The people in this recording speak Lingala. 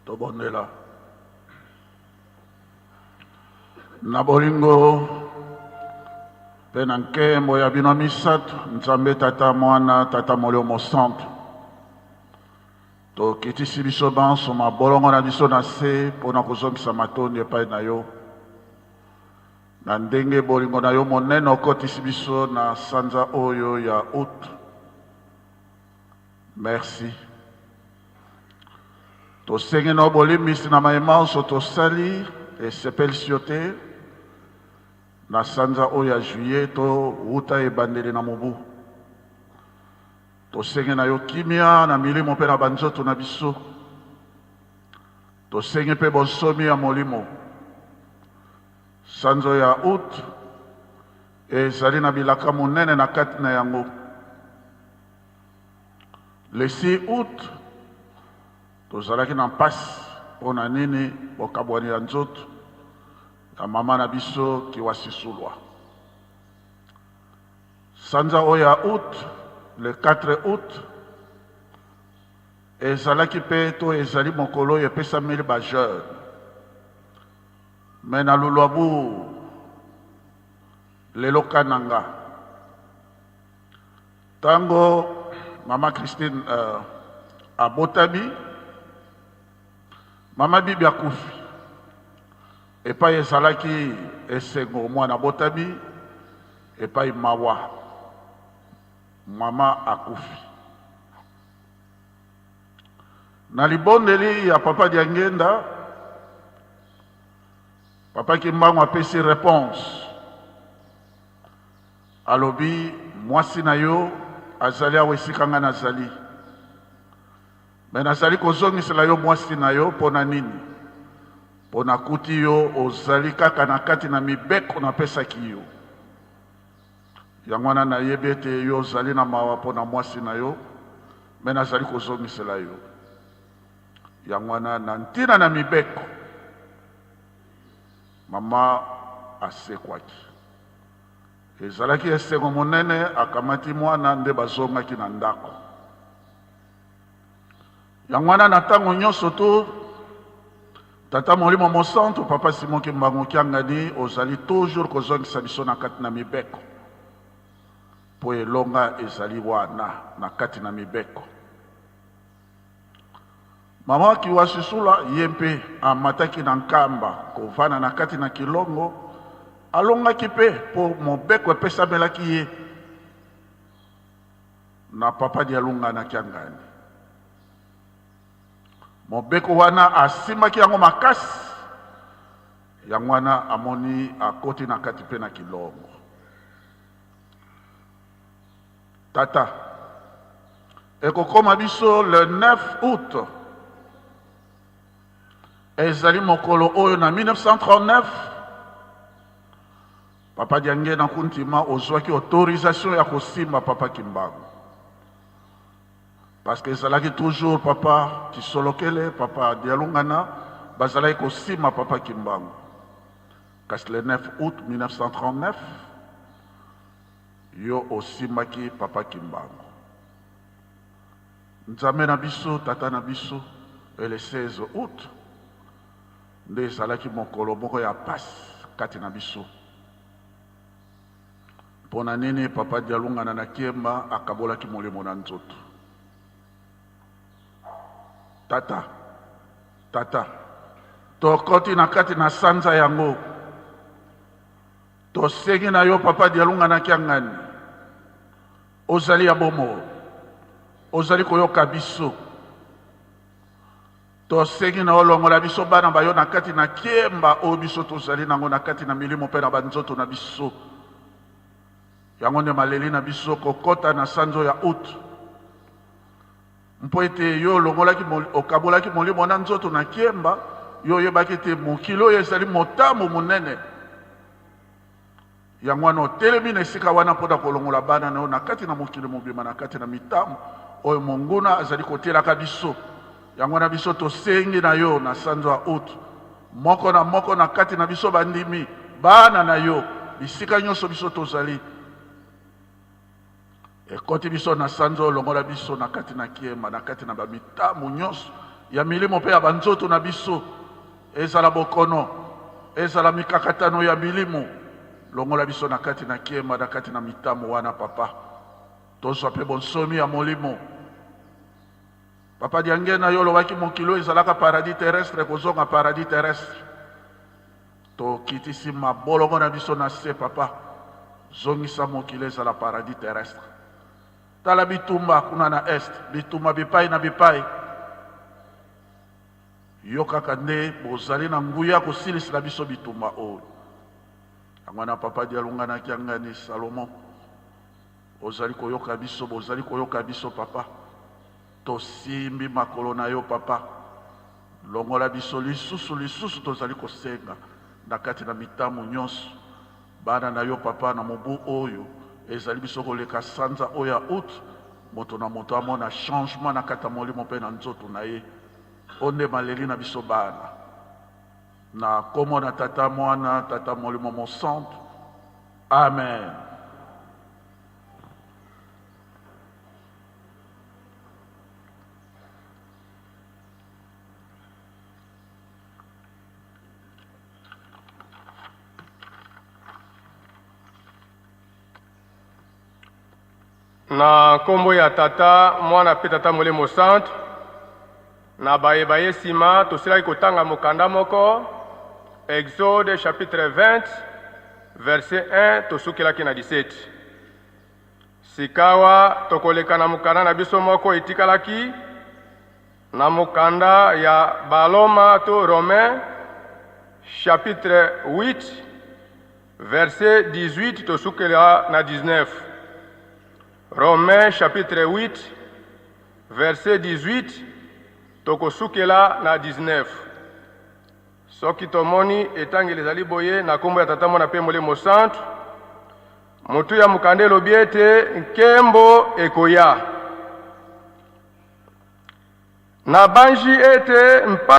Tobonela. Na bolingo penanke moya bino misato nzambe tata mwana tata molio mosantu tokitisi biso banso mabolongo na biso na se mpona kozongisa matondi epai na yo na ndenge bolingo na yo monene okotisi biso na sanza oyo ya out. Merci. Tosengi na bolimisi na mayema oso tosali esepelisi yo te na sanza oyo ya juillet to wuta ebandeli na mobu. Tosengi na yo kimia na milimo mpe na banzoto na biso. Tosengi mpe bonsomi ya molimo. Sanzo ya out ezali na bilaka monene na kati na yango. Le 6 août tozalaki na mpasi mpona nini bokabwani ya nzoto ya mama na biso kiwasisulwa. Sanza oyo ya août, le 4 août, ezalaki mpe to ezali mokolo oyo epesameli bajeune. Me na lulwabu lelo kananga tango Mama Christine abotami, Mama Bibi akufi. Epai ezalaki esengo mwana abotami, epai mawa. Mama akufi. Na libondeli ya papa Diangenda, papa Kimbangu apesi réponse. Alobi mwasi na yo azali awa esika nga nazali. Me nazali kozongisela yo mwasi na yo mpona nini? Mpona kuti yo ozali kaka na kati na mibeko napesaki yo. Yango wana nayebi ete yo ozali na mawa mpona mwasi na yo, me nazali kozongisela yo. Yango wana na ntina na mibeko mama asekwaki. Ezalaki esengo monene akamati mwana nde bazongaki na ndako. Yango wana na ntango nyonso to tata molimo mosantu papa Simon Kimbangu Kiangani ozali toujours kozongisa biso na kati na mibeko po elonga ezali wana na kati na mibeko. Mama Kiwasisula ye mpe amataki na nkamba kovana na kati na kilongo alongaki mpe po mobeko epesamelaki ye na papa Dialunga na Kiangani. Mobeko wana asimaki yango makasi, yango wana amoni akoti na kati mpe na kilongo. Tata ekokoma biso le 9 août ezali mokolo oyo na 1939 papa Diangenda kuntima ozwaki autorisation ya kosimba papa Kimbangu. Parce que ezalaki toujours papa Kisolokele, papa Dialungana, bazalaki kosimba papa Kimbangu. Kasi le 9 août 1939, yo osimbaki papa Kimbangu. Nzambe na biso, tata na biso, et le 16 août, nde ezalaki mokolo moko ya pasi kati na biso. Pona nini papa Dialungana na Kiemba akabolaki molimo na nzoto. Tata, tokoti na kati na sanza yango. Tosengi na yo papa Dialungana na Kiangani. Ozali ya bomo. Ozali koyoka biso. Tosengi na olongola biso bana bayo na kati na Kiemba o biso tozali nango na kati na milimo mpe na banzoto na biso. Yango nde maleli na biso kokota na sanzo ya août. Mpo ete yo longolaki okabolaki molimo na nzoto na Kiemba, yo yebaki ete mokili oyo ezali motambo monene. Yango wana otelemi na esika wana mpona kolongola bana na yo na kati na mokili mobima na kati na mitambo oyo monguna azali kotelaka biso. Yango wana biso tosengi na yo na sanzo ya août. Moko na moko na kati na biso bandimi, bana na yo, bisika nyonso biso tozali. Ekoti biso na sanzo longola biso na kati na Kiemba na kati na bamitamu nyonso ya milimo pe ya banzoto na biso ezala bokono ezala mikakatano ya milimo longola biso na kati na kiema na kati na mitamo wana papa tozwa pe bonsomi ya molimo papa diange na yo lobaki mokilo ezalaka paradis terrestre kozonga paradis terrestre tokitisi mabolongo na biso na se papa zongisa mokilo ezala paradis terrestre tala bitumba kuna na est bitumba bipai na bipai yo kaka nde bozali na nguya kosilisela biso bitumba oyo yango na papa dialunganaki yangani Salomo ozali koyoka biso bozali koyoka biso papa tosimbi makolo na yo papa longola biso lisusu tozali kosenga na kati na mitamo nyonso bana na yo papa na mobu oyo ezali biso koleka sanza oyo ya out moto na moto amona changement na kati ya molimo mpe na nzoto na ye onde maleli na biso bana na komo na tata mwana tata molimo mosantu amen. Na kombo ya tata mwana pe tata molimo mosantu na baye sima tosilaki kotanga mokanda moko Exode chapitre 20 verset 1 tosukelaki na 17 sikawa tokoleka na mokanda na biso moko etikalaki na mokanda ya baloma to Romain chapitre 8 verset 18 tosukela na 19. Romains chapitre 8 verset 18 tokosukela na 19. Soki tomoni etangeli ezali boye na kombo ya tata mwana pe molimo mosantu motu ya mokanda elobi ete nkembo ekoya na banji ete